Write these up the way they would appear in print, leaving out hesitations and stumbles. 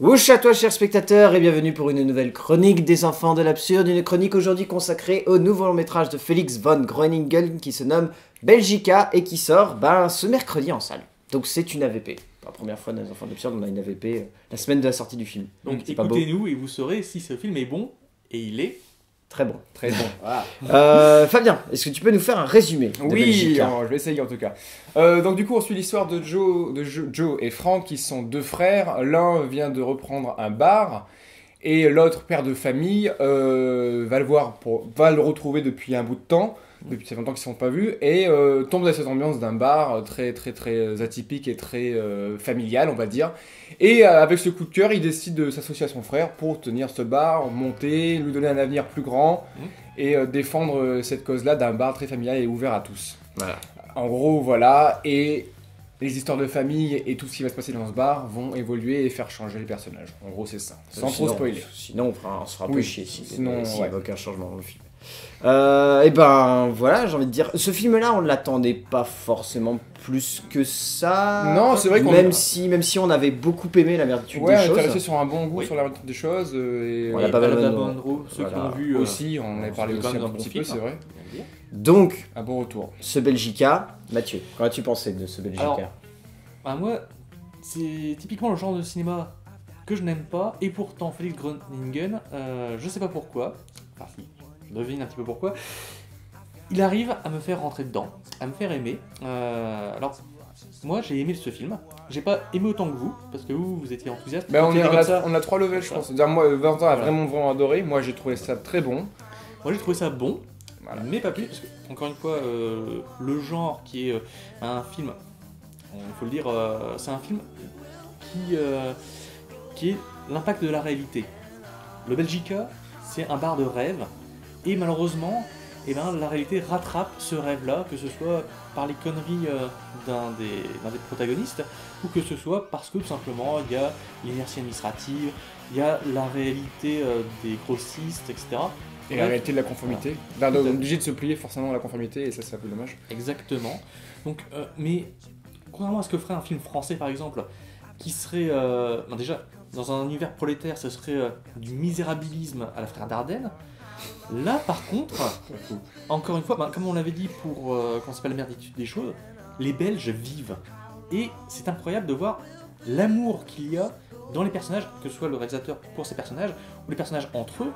Wesh à toi chers spectateurs et bienvenue pour une nouvelle chronique des enfants de l'absurde, une chronique aujourd'hui consacrée au nouveau long métrage de Felix von Groeningen qui se nomme Belgica et qui sort ce mercredi en salle. Donc c'est une AVP. Pour la première fois dans les enfants de l'absurde on a une AVP la semaine de la sortie du film. Donc écoutez-nous et vous saurez si ce film est bon, et il est... Très bon. Très bon. Voilà. Fabien, est-ce que tu peux nous faire un résumé de Belgica ? Je vais essayer en tout cas. Donc du coup, on suit l'histoire de Joe et Frank, qui sont deux frères. L'un vient de reprendre un bar et l'autre, père de famille, va le retrouver depuis un bout de temps. Depuis longtemps qu'ils ne se sont pas vus, et tombe dans cette ambiance d'un bar très atypique et très familial, on va dire. Et avec ce coup de cœur, il décide de s'associer à son frère pour tenir ce bar, monter, lui donner un avenir plus grand, et défendre cette cause-là d'un bar très familial et ouvert à tous. Voilà. En gros, voilà, et les histoires de famille et tout ce qui va se passer dans ce bar vont évoluer et faire changer les personnages. En gros, c'est ça, sans trop spoiler. Sinon, on se fera un peu chier s'il n'y a aucun changement dans le film. Et ben voilà, j'ai envie de dire, ce film-là, on ne l'attendait pas forcément plus que ça. Non, c'est vrai qu'on même si on avait beaucoup aimé la vertu des choses. On était resté sur un bon goût sur la vertu des choses. Et on a pas mal de ceux qui l'ont vu aussi, on en avait parlé aussi un petit peu, c'est vrai. Donc, un bon retour. Ce Belgica, Mathieu, qu'en as-tu pensé de ce Belgica ? Alors, moi, c'est typiquement le genre de cinéma que je n'aime pas, et pourtant Felix Groeningen, je sais pas pourquoi, enfin si, je devine un petit peu pourquoi, il arrive à me faire rentrer dedans, à me faire aimer. Alors, moi j'ai aimé ce film, j'ai pas aimé autant que vous, parce que vous étiez enthousiaste. On a 3 levels, je pense. C'est-à-dire, moi, Valentin a vraiment adoré, moi j'ai trouvé ça très bon. Moi j'ai trouvé ça bon, mais pas plus, parce que, encore une fois, le genre qui est un film, il faut le dire, c'est un film qui est l'impact de la réalité. Le Belgica, c'est un bar de rêve, et malheureusement, la réalité rattrape ce rêve-là, que ce soit par les conneries d'un des protagonistes, ou que ce soit parce que tout simplement il y a l'inertie administrative, il y a la réalité des grossistes, etc. Et la réalité de la conformité. On est obligé de se plier forcément à la conformité, et ça c'est un peu dommage. Exactement. Donc, mais contrairement à ce que ferait un film français par exemple, qui serait déjà dans un univers prolétaire, ce serait du misérabilisme à la Frère Dardenne. Là par contre, encore une fois, comme on l'avait dit pour quand c'est pas la merditude des choses, les Belges vivent. Et c'est incroyable de voir l'amour qu'il y a dans les personnages, que ce soit le réalisateur pour ses personnages, ou les personnages entre eux.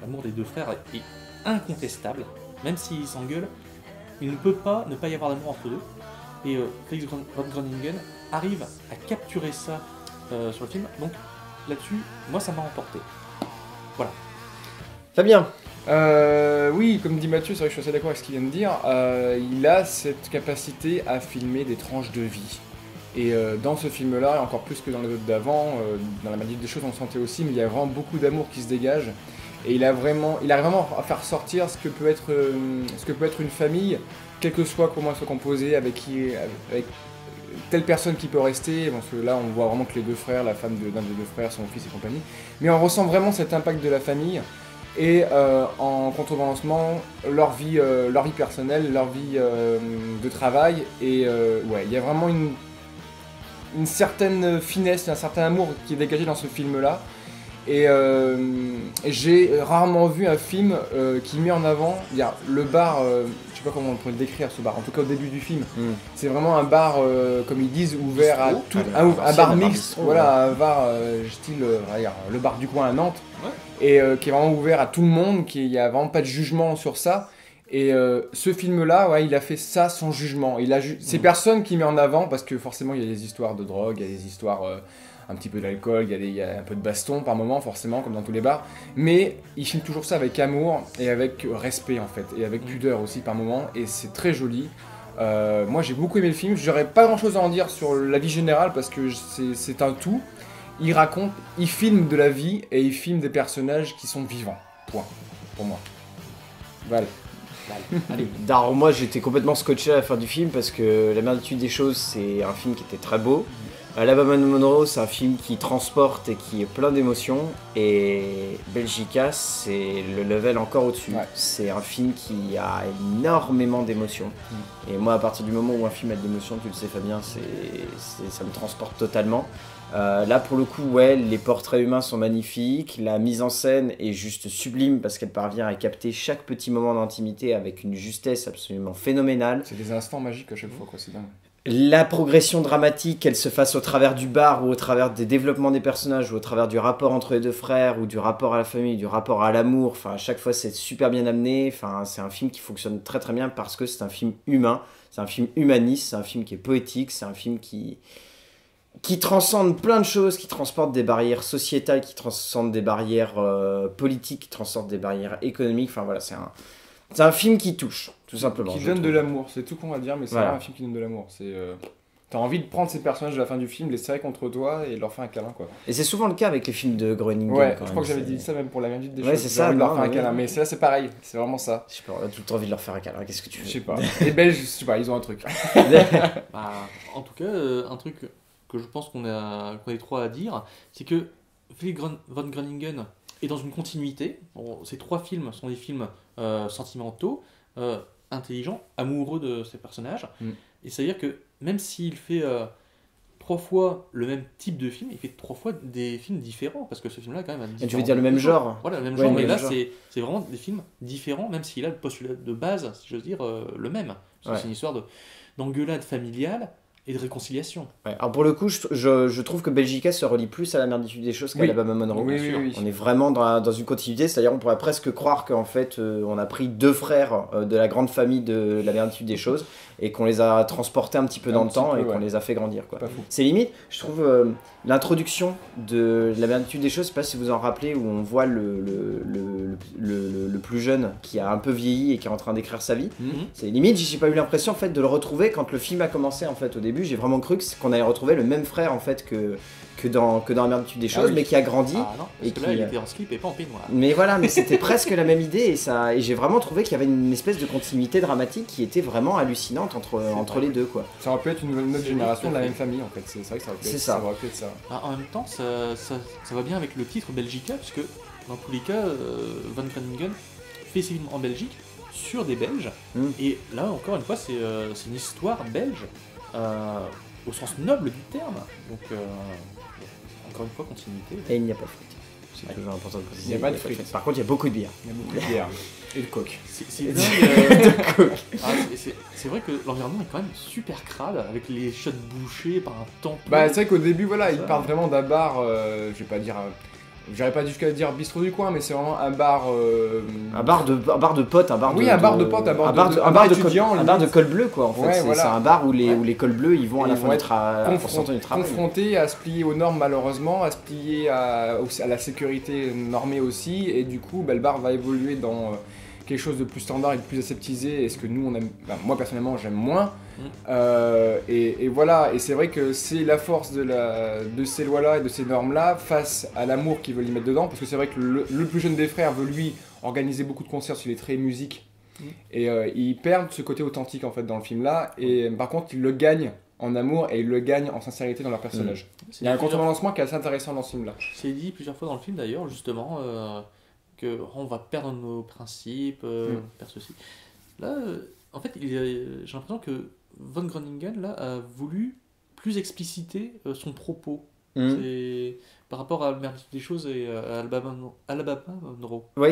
L'amour des deux frères est incontestable, même s'ils s'engueulent, il ne peut pas ne pas y avoir d'amour entre eux. Et Felix von Groeningen arrive à capturer ça sur le film, donc là-dessus, moi ça m'a emporté. Voilà. Fabien. Oui, comme dit Mathieu, c'est vrai que je suis assez d'accord avec ce qu'il vient de dire. Il a cette capacité à filmer des tranches de vie. Et dans ce film-là, encore plus que dans les autres d'avant, dans la maladie des choses, on le sentait aussi, mais il y a vraiment beaucoup d'amour qui se dégage. Et il arrive vraiment à faire sortir ce que peut être une famille, quelle que soit comment elle soit composée, avec telle personne qui peut rester, parce que là on voit vraiment que les deux frères, la femme d'un des deux frères, son fils et compagnie, mais on ressent vraiment cet impact de la famille, et en contrebalancement, leur vie personnelle, leur vie de travail, et il y a vraiment une certaine finesse, un certain amour qui est dégagé dans ce film-là. Et j'ai rarement vu un film qui met en avant le bar, je sais pas comment on pourrait le décrire ce bar, en tout cas au début du film. C'est vraiment un bar, comme ils disent, ouvert à tout, un bar mixte, voilà, un bar style le bar du coin à Nantes, et qui est vraiment ouvert à tout le monde, il n'y a vraiment pas de jugement sur ça. Et ce film-là, il a fait ça sans jugement. C'est personne qui met en avant, parce que forcément il y a des histoires de drogue, il y a des histoires un petit peu d'alcool, il y a un peu de baston par moment, forcément, comme dans tous les bars. Mais il filme toujours ça avec amour et avec respect, en fait, et avec pudeur aussi par moment, et c'est très joli. Moi j'ai beaucoup aimé le film, j'aurais pas grand-chose à en dire sur la vie générale, parce que c'est un tout. Il filme de la vie, et il filme des personnages qui sont vivants. Point, pour moi. Voilà. Allez. Alors moi j'étais complètement scotché à la fin du film parce que La merditude des choses c'est un film qui était très beau. Alabama Monroe c'est un film qui transporte et qui est plein d'émotions, et Belgica c'est le level encore au-dessus. C'est un film qui a énormément d'émotions. Et moi à partir du moment où un film a de l'émotion, tu le sais Fabien, ça me transporte totalement. Là pour le coup, ouais, les portraits humains sont magnifiques, la mise en scène est juste sublime parce qu'elle parvient à capter chaque petit moment d'intimité avec une justesse absolument phénoménale. C'est des instants magiques à chaque fois, quoi, c'est dingue. La progression dramatique, qu'elle se fasse au travers du bar ou au travers des développements des personnages ou au travers du rapport entre les deux frères ou du rapport à la famille, du rapport à l'amour, enfin à chaque fois c'est super bien amené, enfin c'est un film qui fonctionne très très bien parce que c'est un film humain, c'est un film humaniste, c'est un film qui est poétique, c'est un film qui transcende plein de choses, qui transporte des barrières sociétales, qui transcende des barrières politiques, qui transcende des barrières économiques. Enfin voilà, c'est un film qui touche, tout simplement. Qui donne de l'amour, c'est tout qu'on va dire, mais c'est vraiment un film qui donne de l'amour. T'as envie de prendre ces personnages de la fin du film, les serrer contre toi et leur faire un câlin, quoi. Et c'est souvent le cas avec les films de Groening. Ouais, je crois que j'avais dit ça même pour La Vérité des choses. C'est ça, de leur faire un câlin. Mais là, c'est pareil, c'est vraiment ça. Je sais pas, on a tout le temps envie de leur faire un câlin, qu'est-ce que tu veux? Je sais pas. Les Belges, je sais pas, ils ont un truc. En tout cas, un truc que je pense qu'on est trois à dire, c'est que Philipp von Groningen est dans une continuité. Bon, ces 3 films sont des films sentimentaux, intelligents, amoureux de ses personnages. Et c'est-à-dire que même s'il fait 3 fois le même type de film, il fait 3 fois des films différents, parce que ce film-là, quand même, a différents. Et tu veux dire le même genre? Voilà, le même genre, mais là, c'est vraiment des films différents, même s'il a le postulat de base, si j'ose dire, le même. Parce que c'est une histoire d'engueulade familiale et de réconciliation. Ouais, alors pour le coup, je trouve que Belgica se relie plus à La Merditude des choses qu'à Alabama Monroe. Oui. On est vraiment dans une continuité, c'est-à-dire on pourrait presque croire qu'en fait on a pris 2 frères de la grande famille de La Merditude des choses et qu'on les a transportés un petit peu dans le temps et qu'on les a fait grandir, quoi. C'est limite, je trouve l'introduction de La Merditude des choses, je sais pas si vous en rappelez, où on voit le plus jeune qui a un peu vieilli et qui est en train d'écrire sa vie. C'est limite, j'ai pas eu l'impression en fait de le retrouver quand le film a commencé en fait au début. J'ai vraiment cru qu'on allait retrouver le même frère en fait que dans La Merditude des choses, mais qui a grandi. Ah non, parce que là, il était en slip et pas en peignoir. Mais voilà, mais c'était presque la même idée et j'ai vraiment trouvé qu'il y avait une espèce de continuité dramatique qui était vraiment hallucinante entre les deux, quoi. Ça aurait pu être une autre génération de la même famille en fait. C'est vrai que ça aurait pu être ça. En même temps, ça va bien avec le titre Belgica, puisque dans tous les cas, Van Groningen fait ses films en Belgique sur des Belges. Et là, encore une fois, c'est une histoire belge au sens noble du terme. Donc, encore une fois, continuité. Et il n'y a pas de frites. C'est toujours important de préciser. Il n'y a pas de frites. Par contre, il y a beaucoup de bière. Il y a beaucoup de bière. Et de coke. C'est dingue. C'est vrai que l'environnement est quand même super crade, avec les shots bouchés par un temple. Bah, c'est vrai qu'au début, voilà, il parle vraiment d'un bar, je vais pas dire. J'aurais pas jusqu'à dire bistrot du coin, mais c'est vraiment un bar. Un bar de potes, un bar de. Oui, un bar de potes, un bar étudiant. Un bar de col bleu, quoi, en fait. Ouais, c'est un bar où les cols bleus ils vont à la fin du travail. Confrontés à se plier aux normes, malheureusement, à se plier à la sécurité normée aussi, et du coup, le bar va évoluer dans quelque chose de plus standard et de plus aseptisé, et ce que nous on aime, moi personnellement j'aime moins. Et voilà, et c'est vrai que c'est la force de ces lois-là et de ces normes-là face à l'amour qu'ils veulent y mettre dedans, parce que c'est vrai que le plus jeune des frères veut lui organiser beaucoup de concerts sur les traits musique, et ils perdent ce côté authentique en fait dans le film-là, et par contre ils le gagnent en amour et ils le gagnent en sincérité dans leur personnage. Il y a un contrebalancement qui est assez intéressant dans ce film-là. C'est dit plusieurs fois dans le film d'ailleurs, justement, qu'on va perdre nos principes, perdre ceci. Là, en fait, j'ai l'impression que Von Groningen là, a voulu plus expliciter son propos. C'est par rapport à la Merditude des choses et à Alabama Monroe. Ouais,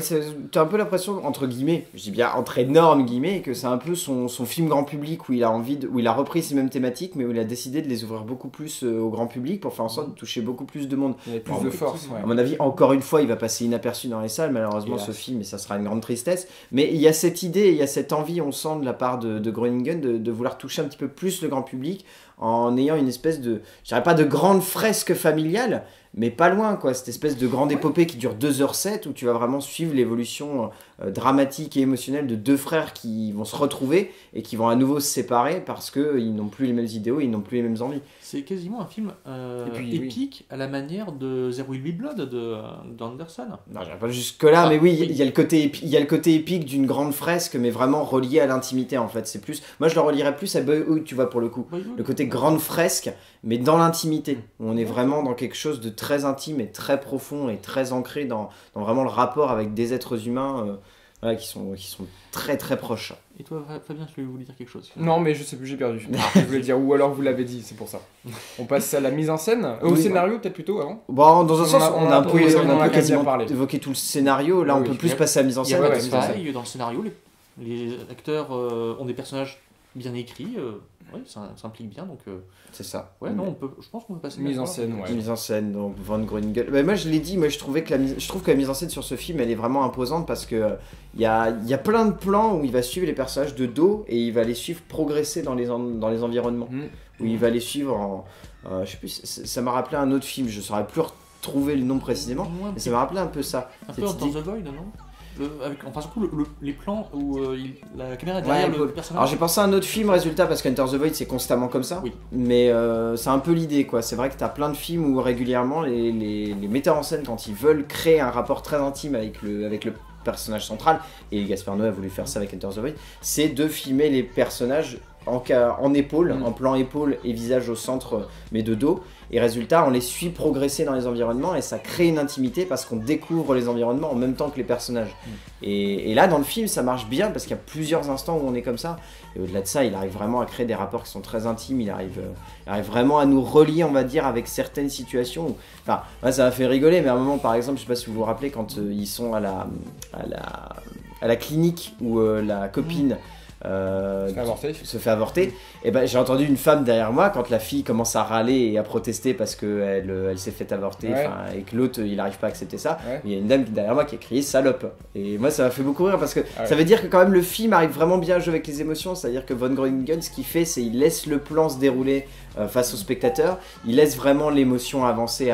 t'as un peu l'impression, entre guillemets, je dis bien entre énormes guillemets, que c'est un peu son film grand public où il a repris ces mêmes thématiques, mais où il a décidé de les ouvrir beaucoup plus au grand public pour faire en sorte de toucher beaucoup plus de monde. Il y a plus de force. À mon avis, encore une fois, il va passer inaperçu dans les salles, malheureusement, ce film, et ça sera une grande tristesse. Mais il y a cette idée, il y a cette envie, on sent de la part de Groningen, de vouloir toucher un petit peu plus le grand public en ayant une espèce de, je dirais pas de grande fresque familiale, mais pas loin, quoi, cette espèce de grande épopée qui dure 2h07 où tu vas vraiment suivre l'évolution dramatique et émotionnelle de 2 frères qui vont se retrouver et qui vont à nouveau se séparer parce qu'ils n'ont plus les mêmes idéaux, ils n'ont plus les mêmes envies. C'est quasiment un film épique à la manière de There Will Be Blood d'Anderson. Non, j'irai pas jusque-là, mais oui, il y a le côté épique d'une grande fresque, mais vraiment relié à l'intimité en fait. C'est plus, moi je le relierais plus à Boyhood, tu vois, pour le coup. Le côté grande fresque, mais dans l'intimité, où on est vraiment dans quelque chose de très intime et très profond et très ancré dans vraiment le rapport avec des êtres humains Ouais, qui sont très très proches. Et toi, Fabien, tu voulais dire quelque chose? Non, mais je sais plus, j'ai perdu. Je voulais dire, ou alors vous l'avez dit, c'est pour ça. On passe à la mise en scène, au Oui. scénario peut-être plutôt avant. Bon, dans un sens, on on a a un peu, oui, ça, on on en a un a peu quand même bien quasiment parlé. évoqué tout le scénario. Là, Oui, on peut oui. plus passer à la mise en Il y a scène. pas ouais, de mise en scène. détails dans le scénario. Les acteurs ont des personnages bien écrits. Oui, ça implique bien. Donc, C'est ça. ouais, non, je pense qu'on peut passer. Mise en d'accord. scène, ouais. Mise en scène, donc Van Groningen. Bah, moi, je l'ai dit, moi, je trouve que la mise en scène sur ce film, elle est vraiment imposante parce que il y a plein de plans où il va suivre les personnages de dos et il va les suivre progresser dans les environnements. Où il va les suivre en. Je sais plus, ça m'a rappelé un autre film, je saurais plus retrouver le nom précisément, mais ça m'a rappelé un peu ça. Un Cette peu dans idée. The Void, non? Enfin, surtout les plans où la caméra est Ouais, derrière un peu. le personnage. Alors j'ai pensé à un autre film résultat parce qu'Enter the Void c'est constamment comme ça. Oui. Mais c'est un peu l'idée quoi. C'est vrai que t'as plein de films où régulièrement les metteurs en scène quand ils veulent créer un rapport très intime avec le personnage central, et Gaspard Noé a voulu faire ça avec Enter the Void, c'est de filmer les personnages en épaule, en plan épaule et visage au centre mais de dos. Et résultat, on les suit progresser dans les environnements et ça crée une intimité parce qu'on découvre les environnements en même temps que les personnages. Et là, dans le film, ça marche bien parce qu'il y a plusieurs instants où on est comme ça. Et au-delà de ça, il arrive vraiment à créer des rapports qui sont très intimes. Il arrive vraiment à nous relier, on va dire, avec certaines situations. Enfin, moi, ça m'a fait rigoler, mais à un moment, par exemple, je sais pas si vous vous rappelez, quand ils sont à la clinique où la copine se fait avorter, et ben j'ai entendu une femme derrière moi quand la fille commence à râler et à protester parce que elle s'est fait avorter, Ouais. et que l'autre il arrive pas à accepter ça. Ouais. Il y a une dame derrière moi qui a crié salope, et moi ça m'a fait beaucoup rire parce que Ah ouais. ça veut dire que quand même le film arrive vraiment bien à jouer avec les émotions. C'est à dire que Von Groningen, ce qu'il fait, c'est il laisse le plan se dérouler face au spectateur, il laisse vraiment l'émotion avancer,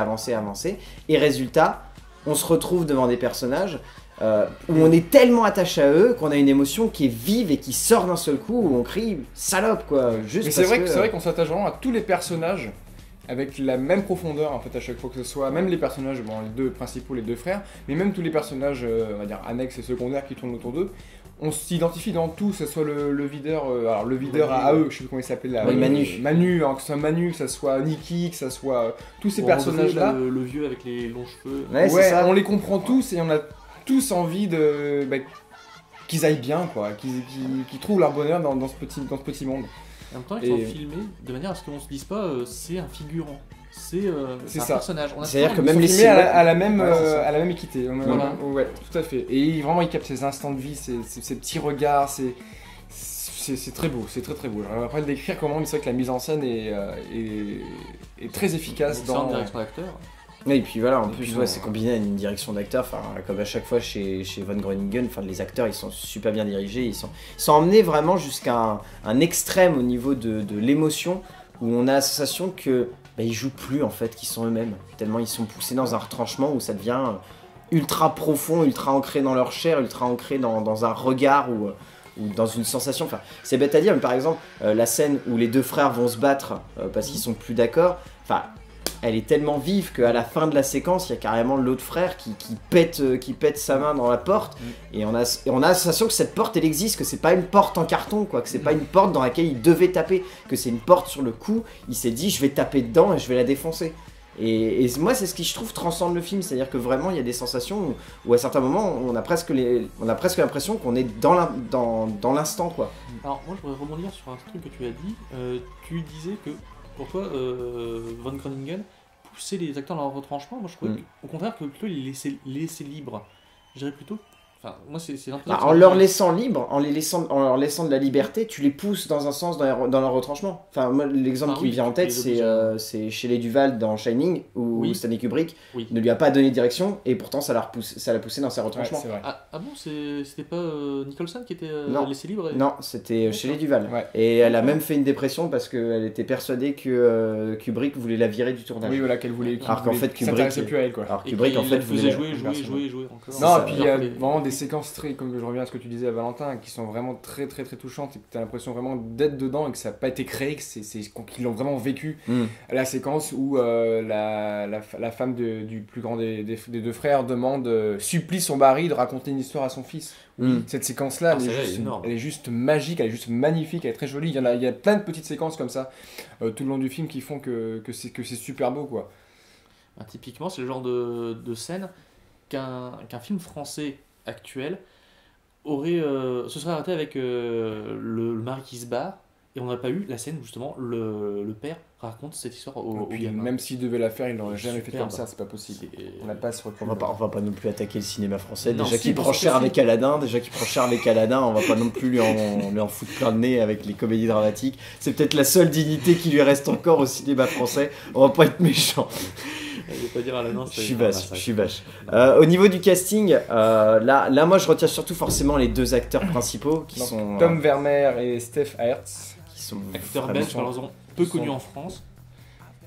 et résultat on se retrouve devant des personnages où on est tellement attaché à eux qu'on a une émotion qui est vive et qui sort d'un seul coup, où on crie salope quoi. Juste Mais c'est parce vrai, que, c'est vrai qu'on s'attache vraiment à tous les personnages avec la même profondeur en fait à chaque fois que ce soit, même les personnages, bon les deux principaux, les deux frères, mais même tous les personnages on va dire annexes et secondaires qui tournent autour d'eux, on s'identifie dans tout, que ce soit le videur, alors le videur à eux, je sais plus comment il s'appelle là, Oui, Manu. Manu, hein, que ce soit Manu, que ce soit Nikki, que ce soit tous ces Ou personnages là. le vieux avec les longs cheveux. Ouais, c'est Ouais, ça. on les comprend tous et on a tous envie de qu'ils aillent bien quoi, qu'ils trouvent leur bonheur dans ce petit monde. En même temps, ils sont Et- filmés de manière à ce qu'on se dise pas c'est un figurant, c'est C'est un ça. personnage. On a C'est-à-dire toujours que même Ils les sont filmés silhouettes- à la même Ouais, c'est ça. à la même équité. Voilà. Ouais, tout à fait. Et vraiment ils captent ces instants de vie, ces petits regards, c'est très beau, c'est très très beau. Alors, après le décrire comment, mais c'est vrai que la mise en scène est très efficace une excellente dans. direction d'acteur. Et puis voilà, en Et plus, puis, ouais, bon, c'est combiné à une direction d'acteur, enfin, comme à chaque fois chez Von Groningen, enfin, les acteurs ils sont super bien dirigés, ils sont emmenés vraiment jusqu'à un extrême au niveau de l'émotion, où on a la sensation que ils jouent plus en fait, qu'ils sont eux-mêmes, tellement ils sont poussés dans un retranchement où ça devient ultra profond, ultra ancré dans leur chair, ultra ancré dans un regard ou dans une sensation. Enfin, c'est bête à dire, mais par exemple, la scène où les deux frères vont se battre parce qu'ils sont plus d'accord, enfin, elle est tellement vive qu'à la fin de la séquence, il y a carrément l'autre frère qui pète sa main dans la porte, et on a la sensation que cette porte elle existe, que c'est pas une porte en carton, quoi, que c'est pas une porte dans laquelle il devait taper, que c'est une porte sur le coup, il s'est dit je vais taper dedans et je vais la défoncer. Et moi c'est ce qui je trouve transcende le film, c'est-à-dire que vraiment il y a des sensations où à certains moments on a presque l'impression qu'on est dans l'instant quoi. Alors moi je voudrais rebondir sur un truc que tu as dit. Tu disais que pour toi Von Groningen poussait les acteurs dans leur retranchement. Moi je trouvais au contraire que plutôt il les laissait libres. Je dirais plutôt. Enfin, moi c'est l'impression. En leur laissant libre, en leur laissant de la liberté, tu les pousses dans un sens dans leur retranchement. Enfin, moi, l'exemple qui me vient en tête, c'est Shelley Duvall dans Shining, où Stanley Kubrick ne lui a pas donné de direction, et pourtant ça l'a poussé dans ses retranchements. Ouais, c'est vrai. Ah bon, c'était pas Nicholson qui était laissé libre Non, c'était Shelley Duvall. Ouais. Et elle a même fait une dépression parce qu'elle était persuadée que Kubrick voulait la virer du tournage. Oui, voilà, qu'elle voulait. Alors qu'en fait, Kubrick s'intéressait plus à elle quoi. Alors Et Kubrick en fait faisait voulait jouer encore. Non, ça. et puis il y a vraiment des séquences très, comme je reviens à ce que tu disais à Valentin, qui sont vraiment très très très touchantes et que tu as l'impression vraiment d'être dedans et que ça n'a pas été créé, qu'ils l'ont vraiment vécu. La séquence où la femme du plus grand des deux frères supplie son mari de raconter une histoire à son fils. Cette séquence-là, elle est juste magique, elle est juste magnifique, elle est très jolie. Il y a plein de petites séquences comme ça tout le long du film qui font que c'est super beau quoi. Typiquement, c'est le genre de scène qu'un film français actuel se serait arrêté avec le mari qui se barre, et on n'aurait pas eu la scène où justement le père raconte cette histoire au Puis, gamin. même s'il devait la faire, il l'aurait jamais fait Superbe. comme ça, c'est pas possible. C'est- On n'a pas ce recul. On va pas non plus attaquer le cinéma français. Non, Déjà si, qu'il parce prend que cher si. avec Aladdin, on va pas non plus lui en foutre plein de nez avec les comédies dramatiques. C'est peut-être la seule dignité qui lui reste encore au cinéma français. On va pas être méchant. Je vais pas dire à la non, Je suis vache. Au niveau du casting, là, moi, je retiens surtout forcément les deux acteurs principaux qui Donc, sont Tom Werner et Steph Hertz, qui sont Acteur vraiment- belge, malheureusement peu Ils sont- connu en France.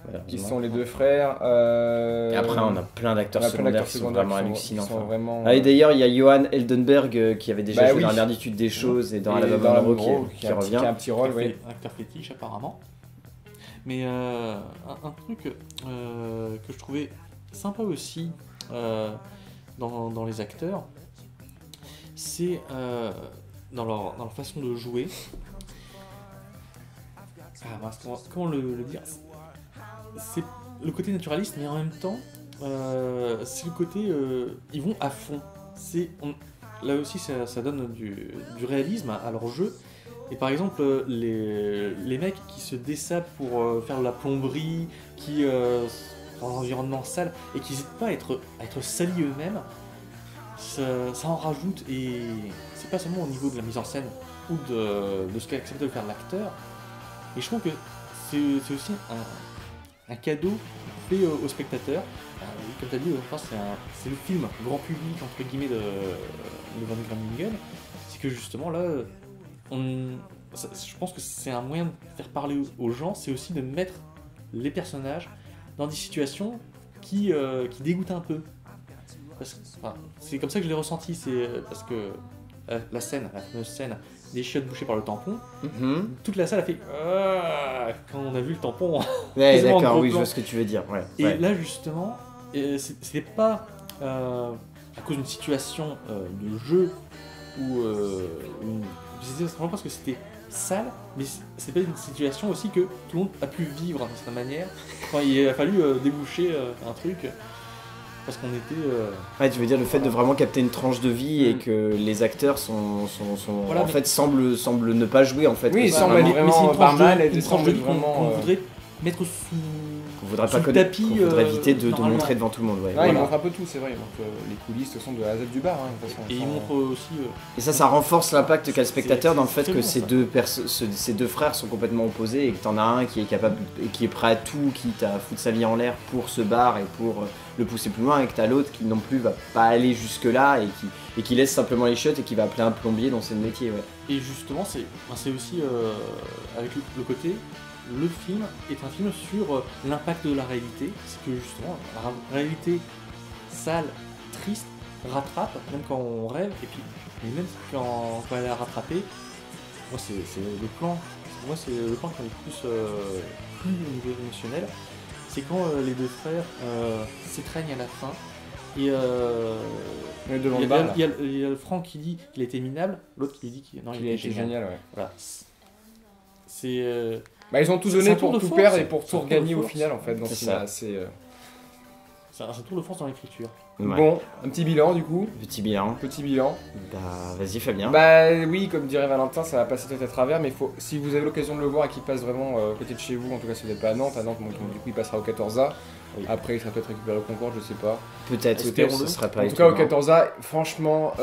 voilà, qui vraiment. sont les deux frères. Et après, on a plein d'acteurs on a plein secondaires d'acteurs qui sont secondaires vraiment qui hallucinants. sont enfin. vraiment, Ah, et d'ailleurs, il y a Johan Eldenberg qui avait déjà Bah joué oui. dans La Merditude des choses et dans et Alabama dans Monroe qui qui a revient. un petit rôle, oui. Acteur fétiche apparemment. Mais un truc que je trouvais sympa aussi dans les acteurs, c'est dans leur façon de jouer. Ah, mince, comment le dire, c'est le côté naturaliste, mais en même temps, c'est le côté. Ils vont à fond. Là aussi, ça donne du réalisme à leur jeu. Et par exemple, les mecs qui se dessapent pour faire de la plomberie, qui sont dans un environnement sale, et qui n'hésitent pas à être salis eux-mêmes, ça en rajoute. Et c'est pas seulement au niveau de la mise en scène ou de ce qu'accepte de faire l'acteur. Et je trouve que c'est aussi un cadeau fait aux spectateurs. Comme tu as dit, c'est le film grand public entre guillemets de Van Groningen. C'est que justement là, je pense que c'est un moyen de faire parler aux gens, c'est aussi de mettre les personnages dans des situations qui dégoûtent un peu. C'est comme ça que je l'ai ressenti, c'est parce que la fameuse scène des chiottes bouchées par le tampon, Mhm. toute la salle a fait quand on a vu le tampon. Ouais, Quasiment en d'accord, gros oui, je plan. vois ce que tu veux dire. Ouais, Et ouais. là justement, c'était pas à cause d'une situation de jeu ou c'était simplement parce que c'était sale, mais c'est pas une situation aussi que tout le monde a pu vivre d'une certaine manière quand il a fallu déboucher un truc parce qu'on était Ouais, tu veux dire le fait de vraiment capter une tranche de vie et Mm. que les acteurs Voilà, en fait semblent ne pas jouer en fait. Oui, que ils c'est semblent vraiment- être vraiment c'est une tranche barman de et une ils tranche semblent de être vie qu'on vraiment, voudrait mettre sous qu'on voudrait sous pas le connaître, tapis, qu'on voudrait éviter de normalement. montrer devant tout le monde. Ouais. Ouais, Voilà. ils montrent un peu tout, c'est vrai. Donc, les coulisses sont de A à Z du bar, hein, de toute façon. et ils Sans- montrent aussi Et ça renforce l'impact qu'a le spectateur dans le fait c'est que bon, ces ça. ces deux frères sont complètement opposés et que t'en as un qui est capable et qui est prêt à tout, quitte à foutre sa vie en l'air pour ce bar et pour le pousser plus loin, et que t'as l'autre qui non plus va pas aller jusque là et qui laisse simplement les chiottes et qui va appeler un plombier dans son métier. Ouais. Et justement, c'est aussi avec le côté, le film est un film sur l'impact de la réalité. C'est que justement, la réalité sale, triste, rattrape, même quand on rêve, et puis mais même quand elle est rattrapée, moi c'est le plan. Moi c'est le plan qui est le plus cru au niveau émotionnel. C'est quand les deux frères s'étreignent à la fin. Et Mais devant il le y a- bar, il y a- il y a Franck qui dit qu'il était minable, l'autre qui dit qu'il non, il a été génial, ouais. Voilà. C'est Bah, ils ont tout C'est donné un tour pour de tout force. perdre et pour C'est tout un tour de regagner au force. final, en fait, dans C'est ce ça. film-là. C'est un tour de force dans l'écriture. Ouais. bon, un petit bilan du coup. Petit bilan. Petit bilan. Bah vas-y Fabien. Bah oui, comme dirait Valentin, ça va passer tête à travers, mais si vous avez l'occasion de le voir et qu'il passe vraiment à côté de chez vous, en tout cas si vous n'êtes pas à Nantes, bon, du coup il passera au 14A. Oui. Après il sera peut-être récupéré au Concorde, je sais pas. Peut-être, espérons-le. ce serait pas En tout cas au étonnant. 14A, franchement,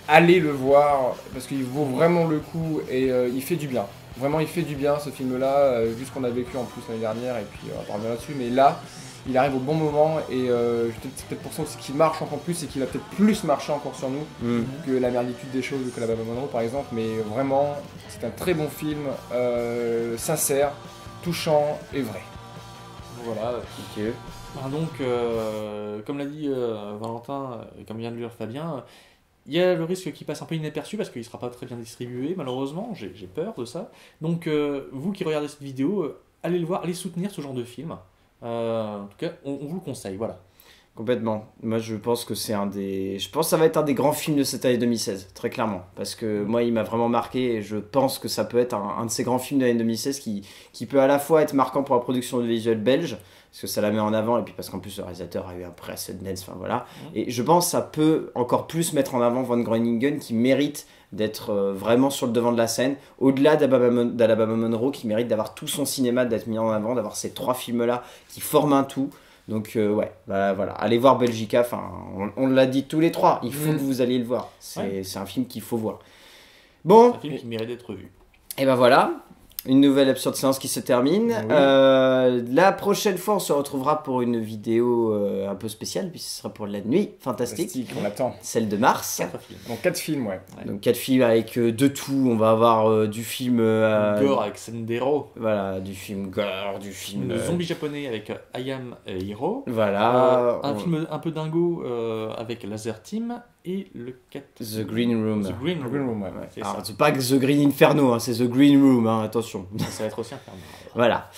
allez le voir parce qu'il vaut vraiment le coup et il fait du bien. Vraiment il fait du bien ce film-là, vu ce qu'on a vécu en plus l'année dernière et puis on va pas revenir là-dessus, mais là il arrive au bon moment et c'est peut-être pour ça aussi qu'il marche encore plus et qu'il va peut-être plus marcher encore sur nous Mm. que La Merditude des choses ou que Alabama Monroe par exemple, mais vraiment c'est un très bon film, sincère, touchant et vrai. Voilà. Ok. Donc, comme l'a dit Valentin, et comme vient de le dire Fabien, il y a le risque qu'il passe un peu inaperçu parce qu'il ne sera pas très bien distribué, malheureusement. J'ai peur de ça. Donc, vous qui regardez cette vidéo, allez le voir, allez soutenir ce genre de film. En tout cas, on vous le conseille. Voilà. Complètement. Moi, je pense que c'est je pense que ça va être un des grands films de cette année 2016, très clairement. Parce que moi, il m'a vraiment marqué et je pense que ça peut être un de ces grands films de l'année 2016 qui peut à la fois être marquant pour la production audiovisuelle belge, parce que ça la met en avant, et puis parce qu'en plus, le réalisateur a eu un prix à Sundance, enfin voilà. Et je pense que ça peut encore plus mettre en avant Van Groeningen, qui mérite d'être vraiment sur le devant de la scène, au-delà d'Alabama Monroe, qui mérite d'avoir tout son cinéma, d'être mis en avant, d'avoir ces 3 films-là qui forment un tout. Donc ouais, bah, voilà, allez voir Belgica, on l'a dit tous les 3, il faut que vous alliez le voir, c'est un film qu'il faut voir. Bon, C'est un film qui mérite d'être vu. Et ben voilà, une nouvelle absurde séance qui se termine. Oui. La prochaine fois, on se retrouvera pour une vidéo un peu spéciale, puisque ce sera pour la nuit fantastique, On l'attend. celle de mars. 4 films. Donc 4 films, ouais. Donc 4 films avec de tout, on va avoir du film... Gore avec Sendero. Voilà, du film gore, du film... Le zombie japonais avec I Am Hero. Voilà. Un film un peu dingo avec Laser Team. Et le 4... The Green Room. The Green The Room. Green Room, ouais. C'est Alors, ça. c'est pas que The Green Inferno, hein, c'est The Green Room, hein, attention. Ça va être aussi infernal. Voilà.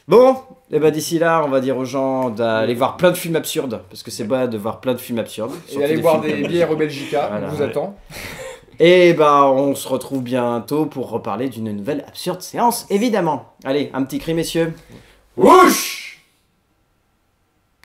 Bon, et ben d'ici là, on va dire aux gens d'aller voir plein de films absurdes, parce que c'est bon de voir plein de films absurdes. Et surtout aller des boire films des comme- bières au Belgica, Voilà, on vous ouais. attend. Et ben on se retrouve bientôt pour reparler d'une nouvelle absurde séance, évidemment. Allez, un petit cri, messieurs. Whoosh!